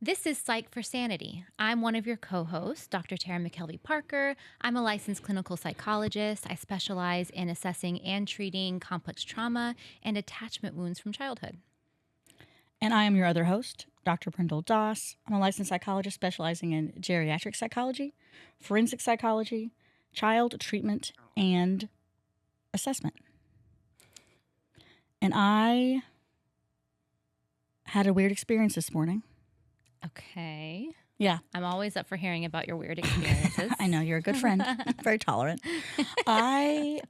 This is Psyched for Sanity. I'm one of your co-hosts, Dr. Tara McKelvey-Parker. I'm a licensed clinical psychologist. I specialize in assessing and treating complex trauma and attachment wounds from childhood. And I am your other host, Dr. Brindle Doss. I'm a licensed psychologist specializing in geriatric psychology, forensic psychology, child treatment, and assessment. And I had a weird experience this morning. Okay. Yeah. I'm always up for hearing about your weird experiences. I know, you're a good friend. Very tolerant. We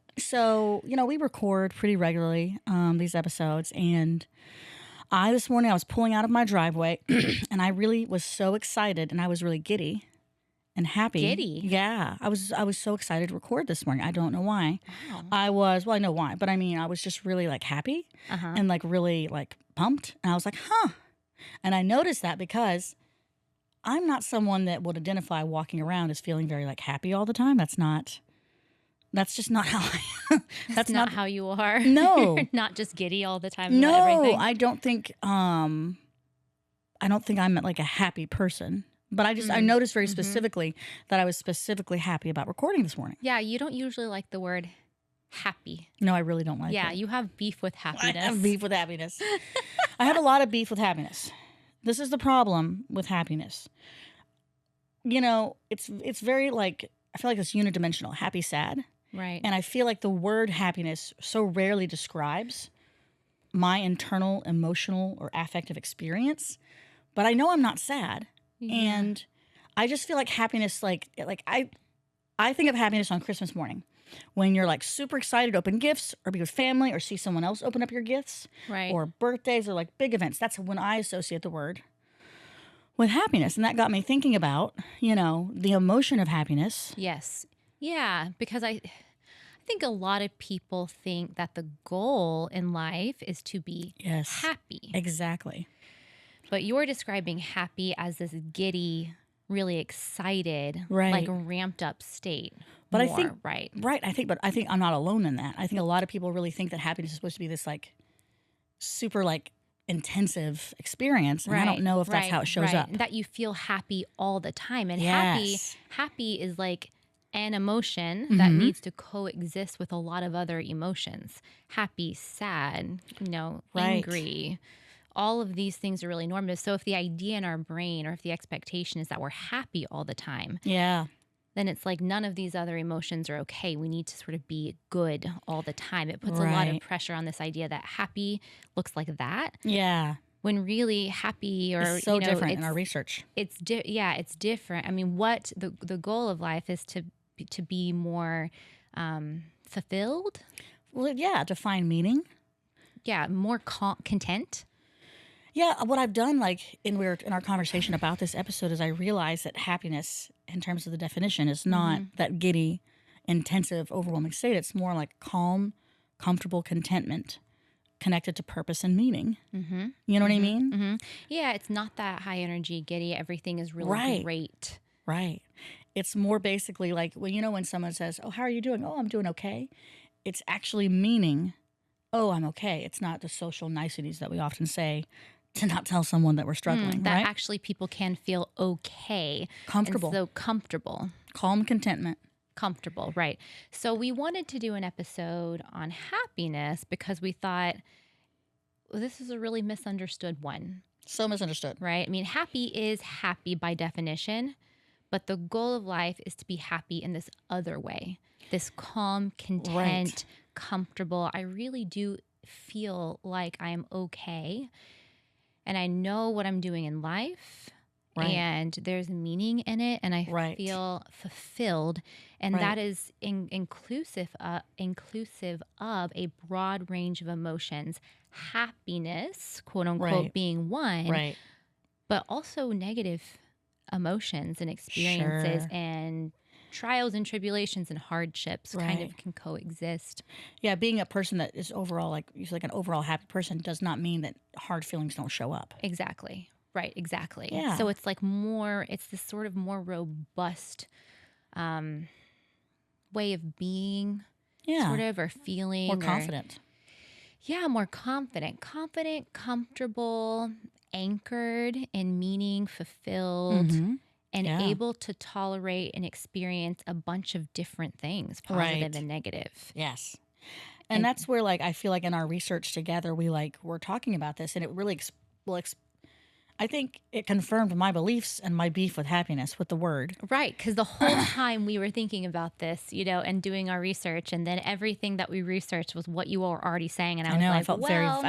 record pretty regularly these episodes, and this morning I was pulling out of my driveway and I really was so excited, and I was really giddy and happy. Giddy? Yeah. I was so excited to record this morning. I don't know why. Wow. I know why, but I mean, I was just really like happy and like really like pumped. And I was like, And I noticed that because I'm not someone that would identify walking around as feeling very like happy all the time. That's just not how I That's not how you are. No. You're not just giddy all the time No, about everything. I don't think I'm like a happy person. But I noticed very specifically that I was specifically happy about recording this morning. Yeah, you don't usually like the word happy. No, I really don't like it. Yeah, you have beef with happiness. I have beef with happiness. I have a lot of beef with happiness. This is the problem with happiness. You know, it's very like, I feel like it's unidimensional, happy, sad. Right. And I feel like the word happiness so rarely describes my internal emotional or affective experience. But I know I'm not sad. Yeah. And I just feel like happiness, like I think of happiness on Christmas morning when you're like super excited to open gifts or be with family or see someone else open up your gifts. Right. Or birthdays or like big events. That's when I associate the word with happiness. And that got me thinking about, the emotion of happiness. Yes. Yeah, because I think a lot of people think that the goal in life is to be happy. Exactly. But you're describing happy as this giddy, really excited, Right. like ramped up state. But more, I think right. I think I'm not alone in that. I think a lot of people really think that happiness is supposed to be this like super like intensive experience, and I don't know if that's how it shows up. That you feel happy all the time, and Yes. happy is like an emotion that needs to coexist with a lot of other emotions. Happy, sad, Right. angry. All of these things are really normative. So if the idea in our brain or if the expectation is that we're happy all the time, Yeah. then it's like none of these other emotions are okay. We need to sort of be good all the time. It puts a lot of Right. pressure on this idea that happy looks like that, Yeah. when really happy or It's so different in our research. it's different. I mean, what the goal of life is to be more fulfilled. Well, yeah, to find meaning. Yeah, more content. Yeah, what I've done, like in our conversation about this episode, is I realized that happiness, in terms of the definition, is not that giddy, intensive, overwhelming state. It's more like calm, comfortable contentment, connected to purpose and meaning. Mm-hmm. You know what I mean? Mm-hmm. Yeah, it's not that high energy, giddy. Everything is really great. Right. It's more basically like when someone says, "Oh, how are you doing?" "Oh, I'm doing okay." It's actually meaning, "Oh, I'm okay." It's not the social niceties that we often say to not tell someone that we're struggling, That right? actually people can feel okay. Comfortable. And so comfortable. Calm contentment. Comfortable, right. So we wanted to do an episode on happiness because we thought, well, this is a really misunderstood one, So misunderstood. right? I mean, happy is happy by definition, but the goal of life is to be happy in this other way, this calm, content, comfortable. I really do feel like I'm okay. And I know what I'm doing in life, and there's meaning in it, and I feel fulfilled, and that is inclusive of a broad range of emotions. Happiness, quote unquote, being one, but also negative emotions and experiences and trials and tribulations and hardships kind of can coexist. Yeah, being a person that is overall like an overall happy person does not mean that hard feelings don't show up. Exactly. Right, exactly. Yeah. So it's like it's this sort of more robust way of being, sort of, or feeling. More confident. Yeah, more confident, comfortable, anchored in meaning, fulfilled, and Yeah. able to tolerate and experience a bunch of different things, positive Right. and negative. Yes. And And that's where, like, I feel like in our research together, we're talking about this, and it really, I think it confirmed my beliefs and my beef with happiness with the word. right, because the whole time we were thinking about this, and doing our research, and then everything that we researched was what you were already saying. And I I was know like, I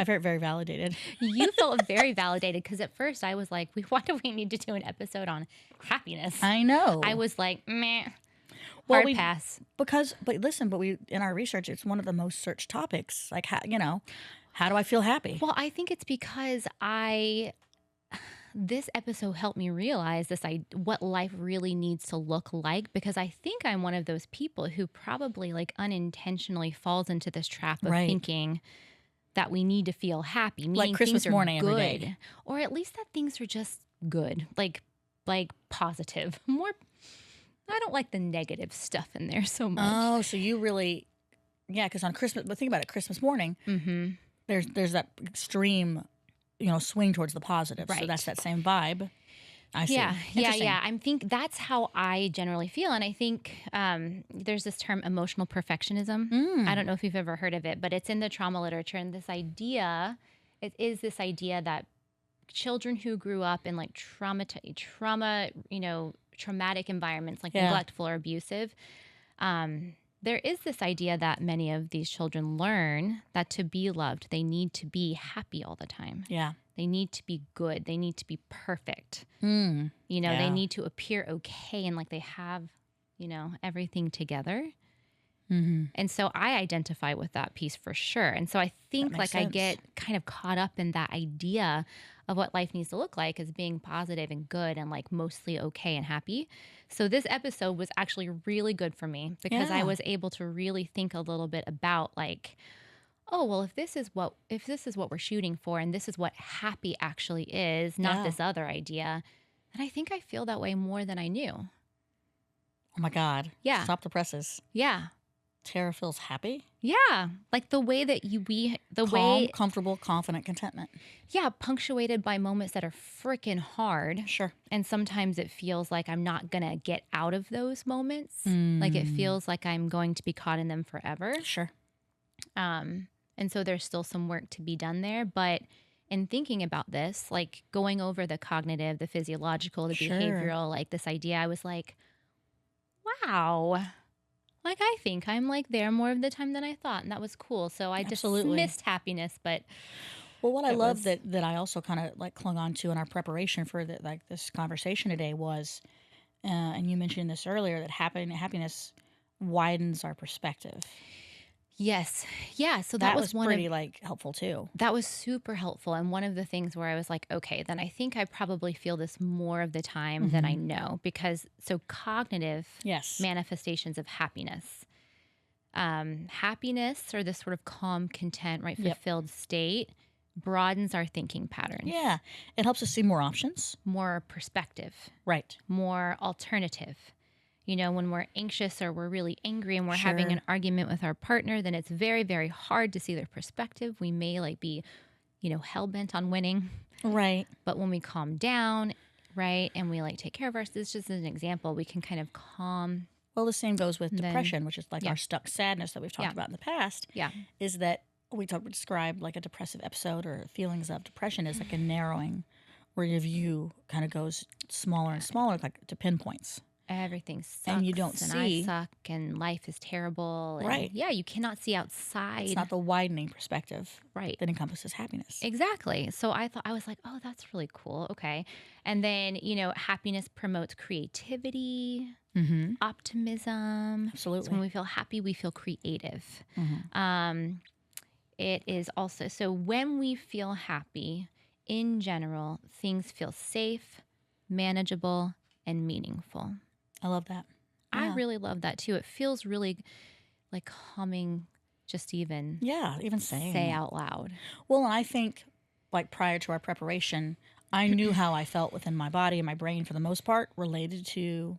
felt very validated. you felt very validated, because at first I was like, why do we need to do an episode on happiness? I know. I was like, meh, Well, hard pass. but listen, we in our research, it's one of the most searched topics. Like, how do I feel happy? Well, I think it's because this episode helped me realize what life really needs to look like, because I think I'm one of those people who probably like unintentionally falls into this trap of Right. thinking that we need to feel happy, meaning Like Christmas things are morning every good, day. or at least that things are just good, like positive. More, I don't like the negative stuff in there so much. Oh, so you really, yeah, because on Christmas, but think about it, Christmas morning, there's that extreme, swing towards the positive. So Right. that's that same vibe. I see. Yeah. Interesting. I think that's how I generally feel. And I think there's this term, emotional perfectionism. I don't know if you've ever heard of it, but it's in the trauma literature. And it is this idea that children who grew up in like traumatic environments, like neglectful or abusive, there is this idea that many of these children learn that to be loved, they need to be happy all the time. Yeah. They need to be good. They need to be perfect. Yeah. They need to appear okay and like they have, everything together. And so I identify with that piece for sure. And so I think That makes I sense. get kind of caught up in that idea of what life needs to look like as being positive and good and like mostly okay and happy. So this episode was actually really good for me because I Yeah. was able to really think a little bit about like, oh, well, if this is what we're shooting for and this is what happy actually is, not Yeah. this other idea, then I think I feel that way more than I knew. Oh my God. Yeah. Stop the presses. Yeah. Tara feels happy. Yeah. Like the way that Calm, comfortable, confident, contentment. Yeah, punctuated by moments that are freaking hard. Sure. And sometimes it feels like I'm not going to get out of those moments. Like it feels like I'm going to be caught in them forever. Sure. And so there's still some work to be done there. But in thinking about this, like going over the cognitive, the physiological, the Sure. behavioral, like this idea, I was like, wow. Like I think I'm like there more of the time than I thought. And that was cool. So I Absolutely. dismissed happiness, but Well, what I It love was- that I also kind of like clung on to in our preparation for this conversation today was, and you mentioned this earlier, that happiness widens our perspective. yes. Yeah. So that That was was one pretty of like helpful too. that was super helpful. And one of the things where I was like, okay, then I think I probably feel this more of the time than I know, because so cognitive Yes. manifestations of happiness. Happiness, or this sort of calm, content, right, Yep. fulfilled state, broadens our thinking patterns. Yeah. It helps us see more options. More perspective, Right. more alternative. When we're anxious or we're really angry and we're having Sure. an argument with our partner, then it's very, very hard to see their perspective. We may like be, hell-bent on winning. Right. But when we calm down, right, and we like take care of ourselves, this is just an example, we can kind of calm. Well, the same goes with Then- depression, which is like yeah. our stuck sadness that we've talked Yeah. about in the past. Yeah. Is that describe like a depressive episode or feelings of depression is like a narrowing where your view kind of goes smaller and smaller, like to pinpoints. Everything sucks. And you don't and see- I suck and life is terrible. And Right. Yeah, you cannot see outside. It's not the widening perspective right. that encompasses happiness. Exactly. So I was like, oh, that's really cool. Okay. And then, happiness promotes creativity, Mm-hmm. optimism. So Absolutely. when we feel happy, we feel creative. Mhm. It is also, so when we feel happy, in general, things feel safe, manageable, and meaningful. I love that. I Yeah. really love that too. It feels really like calming just to even Yeah, even saying say it. out loud. Well, and I think like prior to our preparation, I knew how I felt within my body and my brain for the most part related to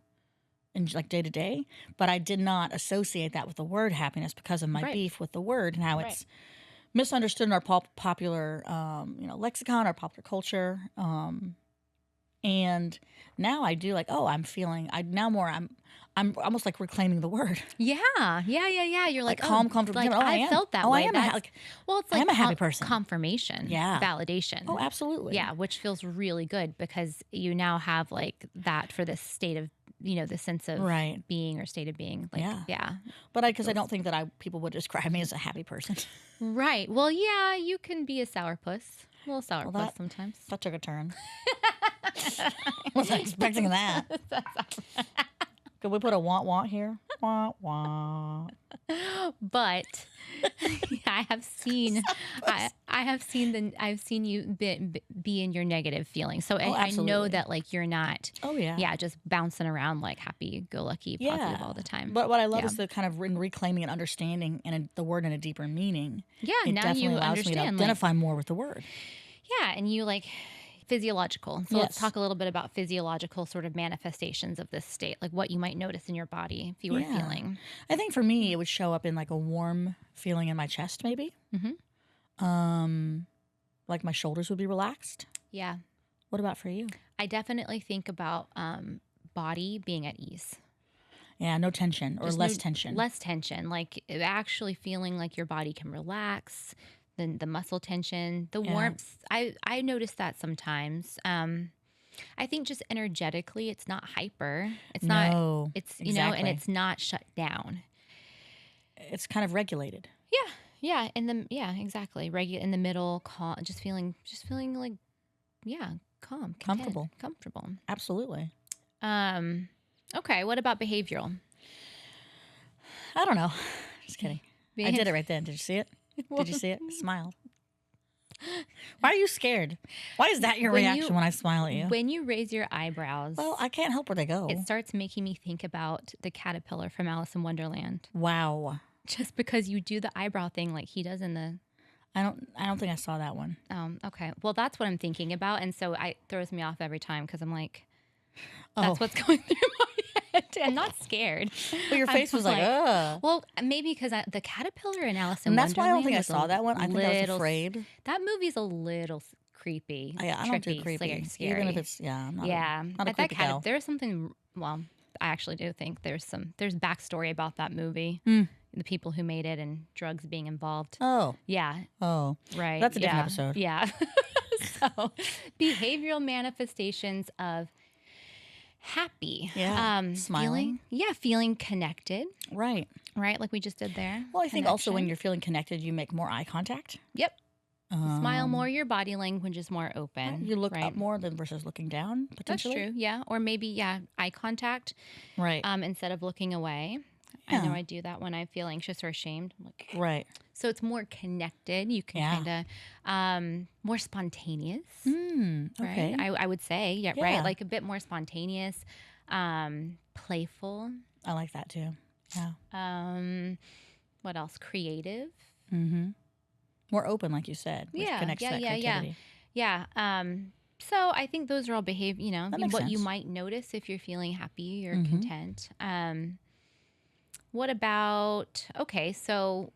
in like day to day, but I did not associate that with the word happiness because of my Right. beef with the word and how Right. it's misunderstood in our popular, lexicon, our popular culture. And now I do like, oh, I'm almost like reclaiming the word. Yeah. You're like calm, oh, comfortable. like, Oh, I I am. felt that Oh, way. I am. Well, it's like I am a happy person. confirmation, Yeah. validation. Oh, absolutely. Yeah, which feels really good because you now have like that for this state of, the sense of being or state of being. Like, yeah. But because I don't think that people would describe me as a happy person. Right. Well, yeah, you can be a sourpuss. A little sourpuss sometimes. That took a turn. I wasn't expecting that. Could we put a want here? Want. But I have seen, I've seen you be in your negative feelings. So I know that like you're not. Oh yeah. Just bouncing around like happy-go-lucky, positive all the time. But what I love is the kind of reclaiming and understanding and the word in a deeper meaning. Yeah. It now definitely you allows understand. me to identify more with the word. Yeah, and you like physiological. So let's talk a little bit about physiological sort of manifestations of this state, like what you might notice in your body if you were feeling. I think for me, it would show up in like a warm feeling in my chest, maybe. Like my shoulders would be relaxed. Yeah. What about for you? I definitely think about body being at ease. Yeah, no tension or less tension. Less tension, like actually feeling like your body can relax. Then the muscle tension, the warmth. I notice that sometimes. I think just energetically, it's not hyper. It's not. It's and it's not shut down. It's kind of regulated. Yeah. Exactly. In the middle, calm. Just feeling like, calm, content, comfortable. Absolutely. Okay. What about behavioral? I don't know. Just kidding. I did it right then. Did you see it? Did you see it? Smiled. Why are you scared? Why is that your reaction when I smile at you? When you raise your eyebrows. Well, I can't help where they go. It starts making me think about the caterpillar from Alice in Wonderland. Wow. Just because you do the eyebrow thing like he does in the... I don't think I saw that one. Okay. Well, that's what I'm thinking about. And so it throws me off every time because I'm like, that's what's going through my head. I'm not scared. But your face was like, ugh. Well, maybe because the caterpillar in Alice in Wonderland. And that's why I don't think I saw that one. I think I was afraid. That movie's a little creepy. Yeah, I don't do creepy. Scary. Even if it's, I'm not a creepy gal. There's something, well, I actually do think there's backstory about that movie. The people who made it and drugs being involved. Oh. Yeah. Oh. Right. That's a different episode. Yeah. So, behavioral manifestations of happy. Yeah. Smiling. Feeling connected. Right. Right, like we just did there. Well, I think also when you're feeling connected, you make more eye contact. Yep. Smile more, your body language is more open. You look up more than versus looking down, potentially. That's true, yeah. Or maybe, eye contact. Right. Instead of looking away. I know I do that when I feel anxious or ashamed. Right. So it's more connected. You can kind of more spontaneous. Okay. Right? I would say, right? Like a bit more spontaneous, playful. I like that too. Yeah. What else? Creative. Mm-hmm. More open, like you said. Which connects that creativity. Yeah. So I think those are all what sense. you might notice if you're feeling happy or content. What about, so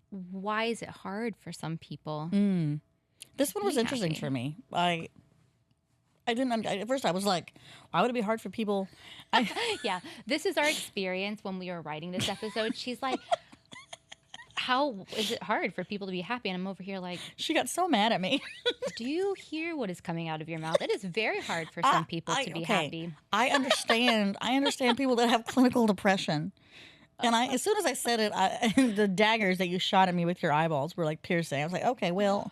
why is it hard for some people? This one was interesting for me. I didn't, at first I was like, why would it be hard for people? Yeah, this is our experience when we were writing this episode. She's like, how is it hard for people to be happy? And I'm over here like... She got so mad at me. Do you hear what is coming out of your mouth? It is very hard for some people to be happy. I understand. I understand people that have clinical depression. And as soon as I said it, the daggers that you shot at me with your eyeballs were like piercing. I was like, okay, well...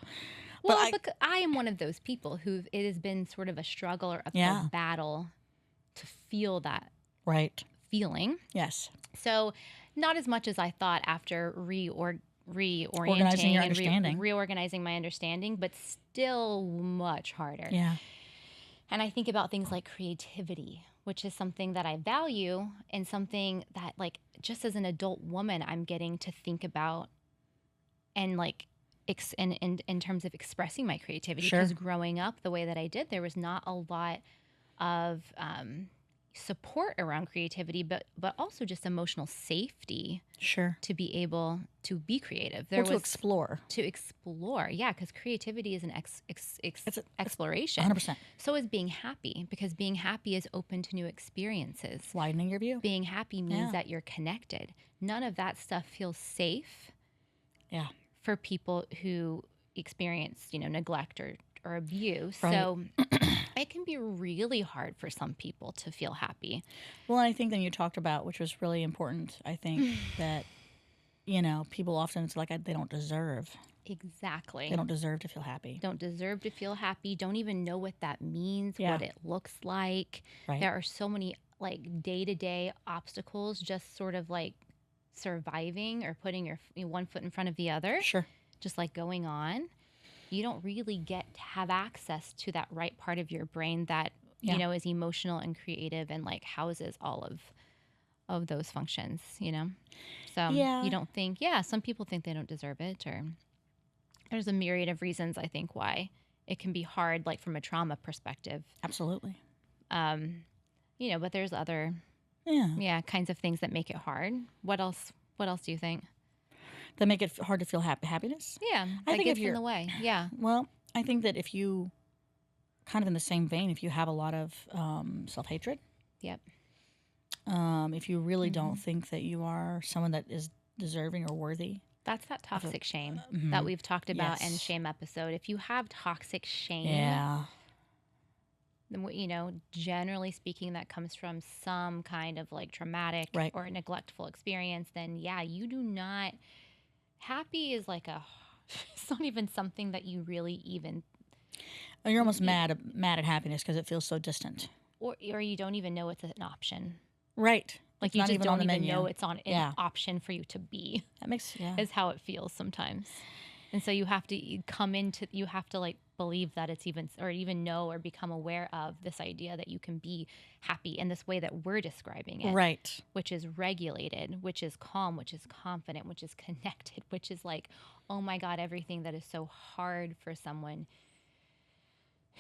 Well, I am one of those people who it has been sort of a struggle or a battle to feel that feeling. Yes. So not as much as I thought after reorienting and reorganizing my understanding, but still much harder. Yeah. And I think about things like creativity, which is something that I value and something that, like, just as an adult woman, I'm getting to think about and, like, in terms of expressing my creativity. Sure. Because growing up the way that I did, there was not a lot of, support around creativity, but also just emotional safety Sure. to be able to be creative. Or to explore. To explore, yeah, because creativity is an exploration. 100%. So is being happy, because being happy is open to new experiences. Widening your view. Being happy means that you're connected. None of that stuff feels safe for people who experience, neglect or abuse. Right. So it can be really hard for some people to feel happy. Well, I think then you talked about, which was really important, I think, that, people often, it's like they don't deserve. Exactly. They don't deserve to feel happy. Don't deserve to feel happy. Don't even know what that means, what it looks like. Right. There are so many day-to-day obstacles, just sort of like surviving or putting your one foot in front of the other. Sure. Just going on. You don't really get to have access to that right part of your brain that, is emotional and creative and houses all of those functions, So you don't think, some people think they don't deserve it, or there's a myriad of reasons, I think, why it can be hard, from a trauma perspective. Absolutely. But there's other, kinds of things that make it hard. What else do you think? That make it hard to feel happiness? Yeah, I think if you're in the way. Yeah. Well, I think that if you, kind of in the same vein, if you have a lot of self-hatred. Yep. If you really don't think that you are someone that is deserving or worthy. That's that toxic shame that we've talked about in shame episode. If you have toxic shame, then, generally speaking, that comes from some kind of traumatic or neglectful experience, then you do not. Happy is it's not even something that you really even. You're almost mad at happiness because it feels so distant. Or you don't even know it's an option. Right. You just don't even know it's an option for you to be. That makes is how it feels sometimes. And so you have to believe that it's even know or become aware of this idea that you can be happy in this way that we're describing it. Right. Which is regulated, which is calm, which is confident, which is connected, which is oh my God, everything that is so hard for someone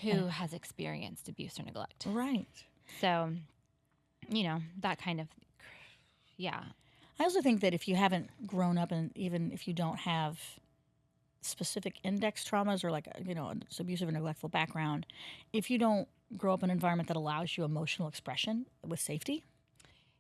who has experienced abuse or neglect. Right. So, that kind of, I also think that if you haven't grown up, and even if you don't have specific index traumas or an abusive or neglectful background, if you don't grow up in an environment that allows you emotional expression with safety.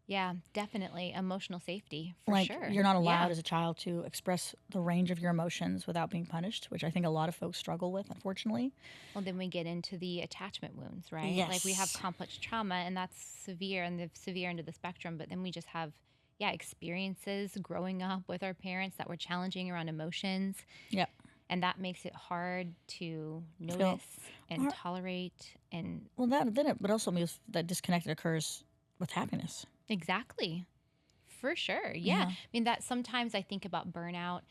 Yeah, definitely. Emotional safety, for sure. You're not allowed as a child to express the range of your emotions without being punished, which I think a lot of folks struggle with, unfortunately. Well, then we get into the attachment wounds, right? Yes. We have complex trauma, and that's severe and the severe end of the spectrum, but then we just have experiences growing up with our parents that were challenging around emotions. Yep. And that makes it hard to notice and tolerate. And but also means that disconnect occurs with happiness. Exactly. For sure. Yeah. I mean, that sometimes I think about burnout.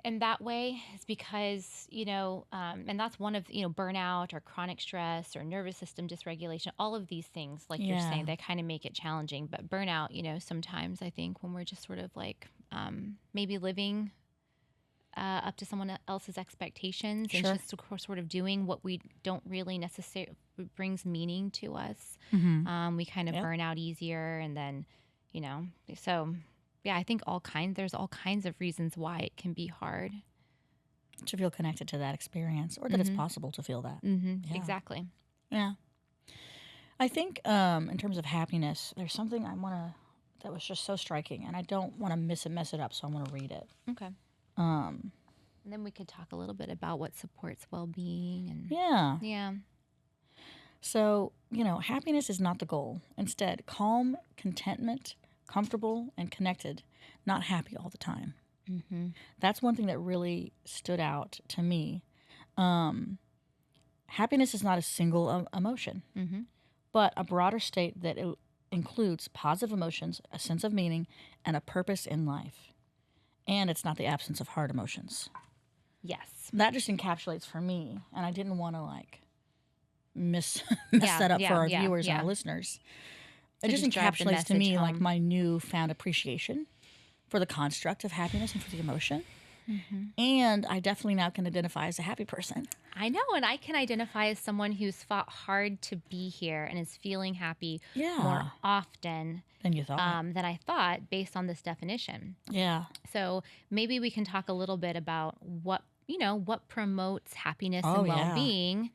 And that way is because, and that's one of, burnout or chronic stress or nervous system dysregulation, all of these things, you're saying, they kind of make it challenging. But burnout, sometimes I think when we're just sort of maybe living up to someone else's expectations and just sort of doing what we don't really necessarily brings meaning to us, we kind of burn out easier. And then, so... Yeah, I think there's all kinds of reasons why it can be hard to feel connected to that experience, or that it's possible to feel that. Yeah. Exactly. Yeah. I think in terms of happiness, there's something that was just so striking, and I don't want to mess it up, so I'm going to read it. Okay. And then we could talk a little bit about what supports well-being and yeah. So, happiness is not the goal. Instead, calm, contentment, comfortable and connected, not happy all the time. That's one thing that really stood out to me. Happiness is not a single emotion, but a broader state that includes positive emotions, a sense of meaning, and a purpose in life. And it's not the absence of hard emotions. Yes. That just encapsulates for me, and I didn't want to mess that up for our viewers and our listeners. It just encapsulates to me my newfound appreciation for the construct of happiness and for the emotion. And I definitely now can identify as a happy person. I know, and I can identify as someone who's fought hard to be here and is feeling happy more often than you thought. Than I thought, based on this definition. Yeah. So maybe we can talk a little bit about what promotes happiness and well-being.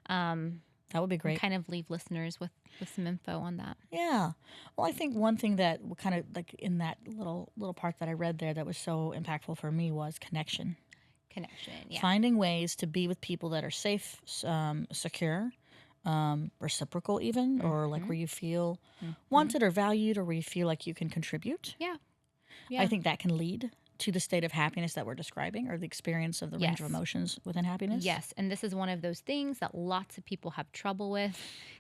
That would be great. Kind of leave listeners with some info on that. Yeah. Well, I think one thing that kind of like in that little part that I read there that was so impactful for me was connection. Yeah. Finding ways to be with people that are safe, secure, reciprocal even, or like where you feel wanted or valued, or where you feel like you can contribute. Yeah. I think that can lead to the state of happiness that we're describing, or the experience of the range of emotions within happiness. Yes, and this is one of those things that lots of people have trouble with,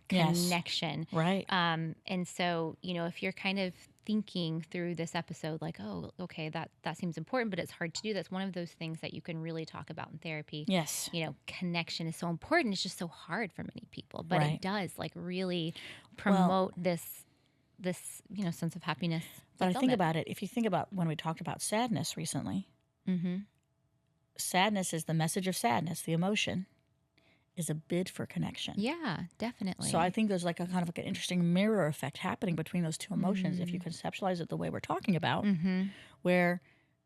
connection. Right. And so, if you're kind of thinking through this episode like, oh, okay, that seems important, but it's hard to do. That's one of those things that you can really talk about in therapy. Yes. Connection is so important. It's just so hard for many people, but it does like really promote this sense of happiness. But I think about it, if you think about when we talked about sadness recently, sadness is the message of sadness, the emotion is a bid for connection. Yeah, definitely. So I think there's like a kind of like an interesting mirror effect happening between those two emotions if you conceptualize it the way we're talking about, where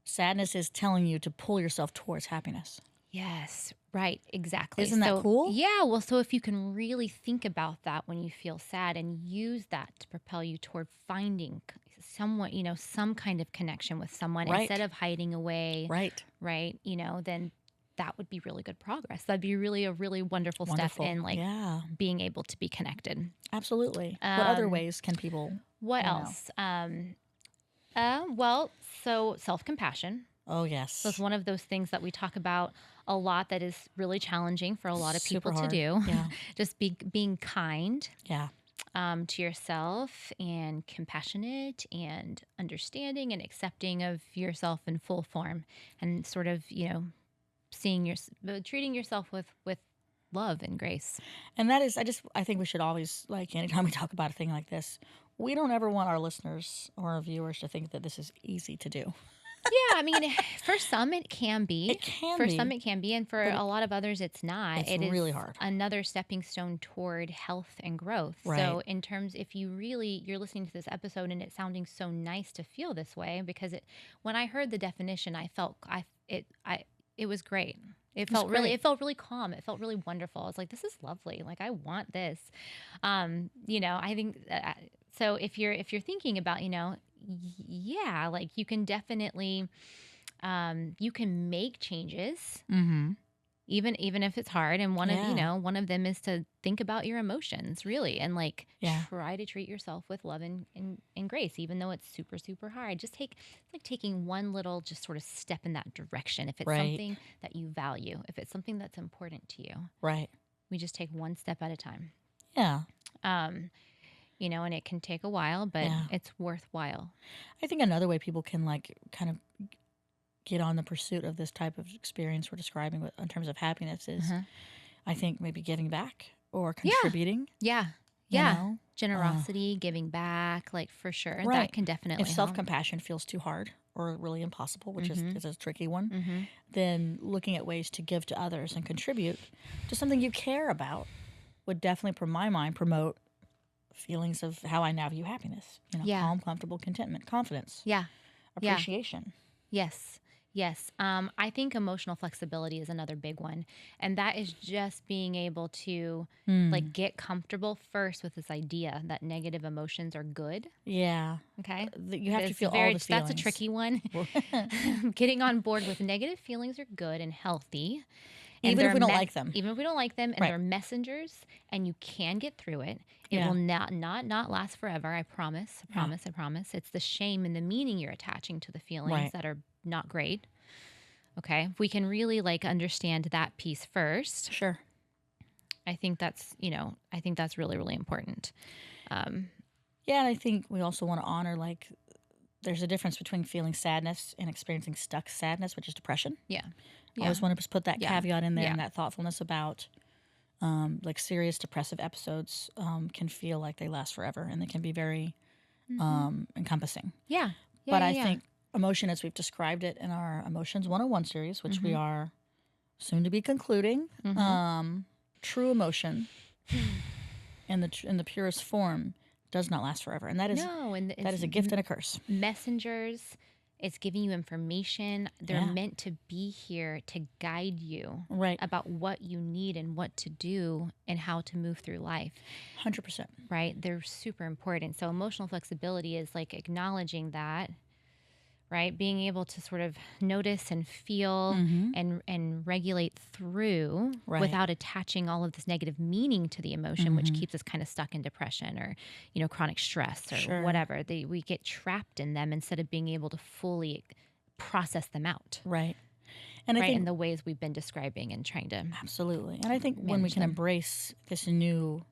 sadness is telling you to pull yourself towards happiness. Yes, right, exactly. Isn't that cool? Yeah, well, so if you can really think about that when you feel sad and use that to propel you toward finding someone, some kind of connection with someone instead of hiding away, right, then that would be really good progress. That'd be really a really wonderful step in being able to be connected. Absolutely. What other ways can people? What else? Well, so self-compassion. Oh, yes. So it's one of those things that we talk about a lot that is really challenging for a lot of people to do. Yeah. Just being kind to yourself and compassionate and understanding and accepting of yourself in full form, and sort of, treating yourself with love and grace. And that is, I think we should always, like, anytime we talk about a thing like this, we don't ever want our listeners or our viewers to think that this is easy to do. Yeah, I mean, for some it can be. Some it can be, and for a lot of others it's not. It's really hard. Another stepping stone toward health and growth. Right. So in terms, if you're listening to this episode and it's sounding so nice to feel this way, because when I heard the definition, I felt it was great. It felt really calm. It felt really wonderful. I was like, this is lovely. Like, I want this. I think so. If you're thinking about, like you can definitely, you can make changes, even if it's hard. And one of them is to think about your emotions, really, and try to treat yourself with love and grace, even though it's super, super hard. It's like taking one little just sort of step in that direction. If it's something that you value, if it's something that's important to you, we just take one step at a time. Yeah. And it can take a while, but it's worthwhile. I think another way people can kind of get on the pursuit of this type of experience we're describing in terms of happiness is, I think, maybe giving back or contributing. Yeah. Generosity, giving back, like, for sure. Right. That can definitely help. If self-compassion feels too hard or really impossible, which is a tricky one, then looking at ways to give to others and contribute to something you care about would definitely, from my mind, promote feelings of how I now view happiness. Calm, comfortable, contentment, confidence. Yeah. Appreciation. Yes. I think emotional flexibility is another big one. And that is just being able to get comfortable first with this idea that negative emotions are good. Yeah. Okay. You have to feel all the feelings. That's a tricky one. Getting on board with negative feelings are good and healthy. Even if we don't like them. Even if we don't like them. And they're messengers, and you can get through it. It will not last forever. I promise. I promise. It's the shame and the meaning you're attaching to the feelings that are not great. Okay. If we can really understand that piece first. Sure. I think that's really, really important. And I think we also want to honor, there's a difference between feeling sadness and experiencing stuck sadness, which is depression. Yeah. I always want to put that caveat in there and that thoughtfulness about serious depressive episodes can feel like they last forever, and they can be very encompassing. Yeah. But I think emotion as we've described it in our Emotions 101 series, which we are soon to be concluding. True emotion in the purest form does not last forever. And that is that is a gift and a curse. Messengers, it's giving you information. They're meant to be here to guide you about what you need and what to do and how to move through life. 100%. Right? They're super important. So emotional flexibility is like acknowledging that, right? Being able to sort of notice and feel and regulate through without attaching all of this negative meaning to the emotion, which keeps us kind of stuck in depression or, chronic stress or whatever. We get trapped in them instead of being able to fully process them out. Right. And I think in the ways we've been describing and trying to. Absolutely. And I think when we can embrace this new,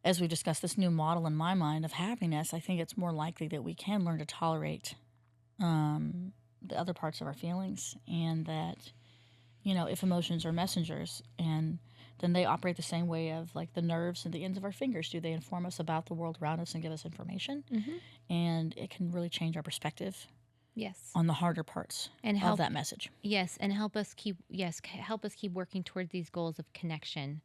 as we discussed, this new model in my mind of happiness, I think it's more likely that we can learn to tolerate the other parts of our feelings, and that, if emotions are messengers, and then they operate the same way of like the nerves and the ends of our fingers do. They inform us about the world around us and give us information, and it can really change our perspective. Yes. On the harder parts of that message. Yes, and help us keep working toward these goals of connection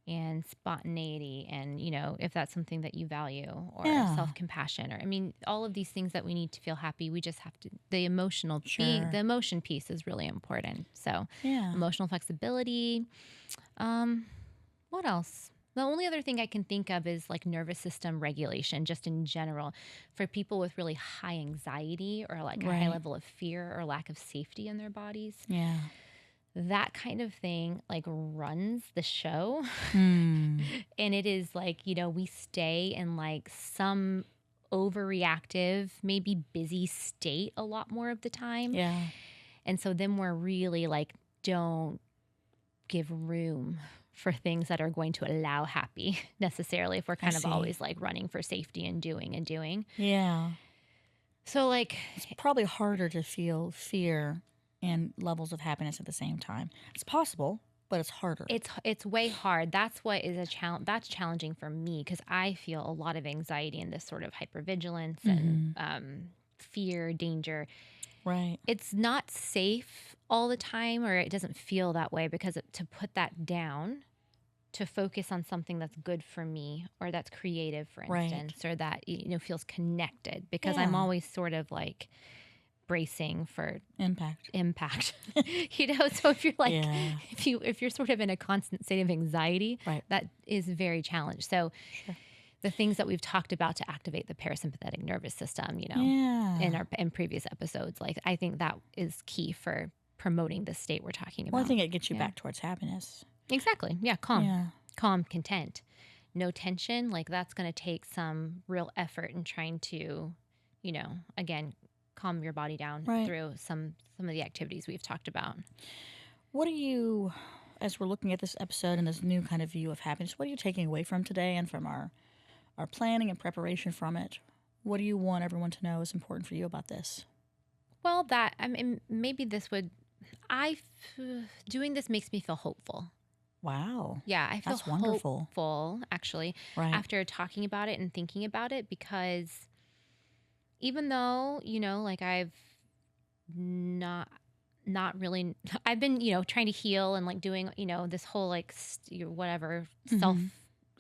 and spontaneity, and if that's something that you value, or self-compassion, or all of these things that we need to feel happy. We just have to, the emotion piece is really important. So emotional flexibility. What else? The only other thing I can think of is like nervous system regulation, just in general, for people with really high anxiety or like a high level of fear or lack of safety in their bodies. Yeah. That kind of thing like runs the show. And it is like, we stay in like some overreactive, maybe busy state a lot more of the time. Yeah. And so then we're really like, don't give room for things that are going to allow happy necessarily, if we're kind of always like running for safety and doing. Yeah. So like, it's probably harder to feel fear and levels of happiness at the same time. It's possible, but it's harder. It's way hard. That's what is a challenge. That's challenging for me, because I feel a lot of anxiety and this sort of hypervigilance and fear, danger. Right. It's not safe all the time, or it doesn't feel that way, because to put that down, to focus on something that's good for me, or that's creative, for instance, or that feels connected, because I'm always sort of like bracing for impact. So if you're like, if you're sort of in a constant state of anxiety, that is very challenged. So the things that we've talked about to activate the parasympathetic nervous system, in previous episodes, like I think that is key for promoting the state we're talking about. Well, I think it gets you back towards happiness. Exactly. Yeah. Calm, content, no tension. Like that's going to take some real effort in trying to, again, calm your body down through some of the activities we've talked about. What are you, as we're looking at this episode and this new kind of view of happiness, what are you taking away from today and from our planning and preparation from it? What do you want everyone to know is important for you about this? Well, maybe this would, doing this makes me feel hopeful. Wow. Yeah, I feel hopeful, actually, right. after talking about it and thinking about it, because even though, like I've not really, I've been, trying to heal and like doing, this whole like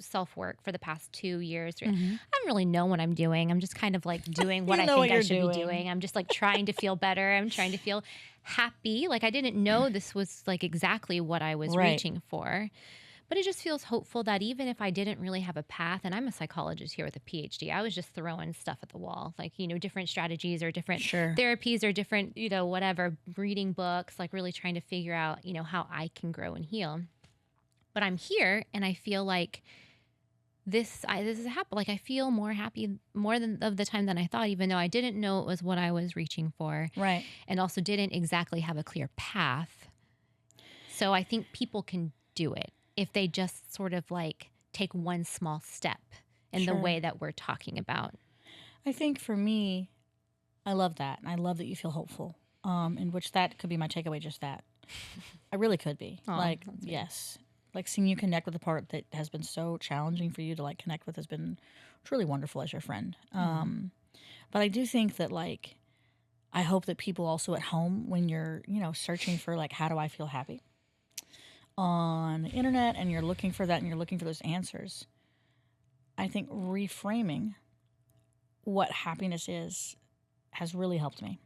self work for the past 2 years. I don't really know what I'm doing. I'm just kind of like doing what I think I should be doing. I'm just like trying to feel better. I'm trying to feel happy. Like I didn't know this was like exactly what I was reaching for. But it just feels hopeful that even if I didn't really have a path, and I'm a psychologist here with a PhD, I was just throwing stuff at the wall, like, different strategies or different therapies or different, whatever, reading books, like really trying to figure out, how I can grow and heal. But I'm here and I feel like this is happy. Like I feel more happy more than of the time than I thought, even though I didn't know it was what I was reaching for. Right. And also didn't exactly have a clear path. So I think people can do it if they just sort of like take one small step in the way that we're talking about. I think for me, I love that. And I love that you feel hopeful, in which that could be my takeaway, just that. I really could be. Yes. Like seeing you connect with the part that has been so challenging for you to like connect with has been truly wonderful as your friend. But I do think that like I hope that people also at home, when you're, searching for like, how do I feel happy on the internet, and you're looking for that and you're looking for those answers, I think reframing what happiness is has really helped me.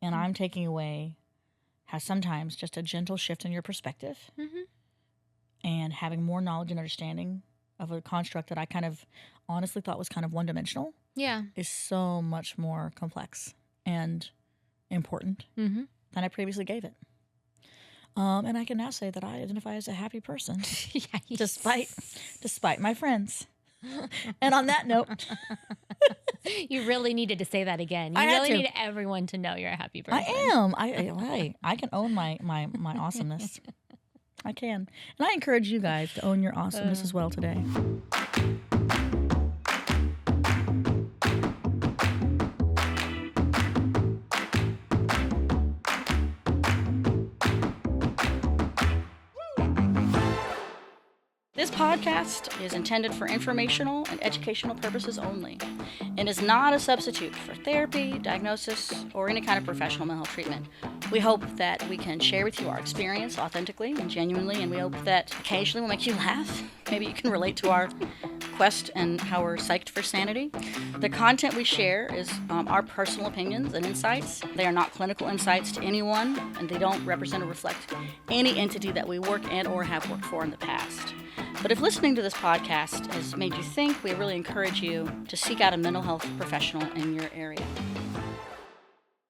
And I'm taking away how sometimes just a gentle shift in your perspective and having more knowledge and understanding of a construct that I kind of honestly thought was kind of one-dimensional is so much more complex and important than I previously gave it. And I can now say that I identify as a happy person, despite my friends. And on that note, you really needed to say that again. You really need everyone to know you're a happy person. I am. I can own my awesomeness. I can, and I encourage you guys to own your awesomeness as well today. This podcast is intended for informational and educational purposes only and is not a substitute for therapy, diagnosis, or any kind of professional mental health treatment. We hope that we can share with you our experience authentically and genuinely, and we hope that occasionally we'll make you laugh. Maybe you can relate to our quest and how we're psyched for sanity. The content we share is our personal opinions and insights. They are not clinical insights to anyone, and they don't represent or reflect any entity that we work and or have worked for in the past. But if listening to this podcast has made you think, we really encourage you to seek out a mental health professional in your area.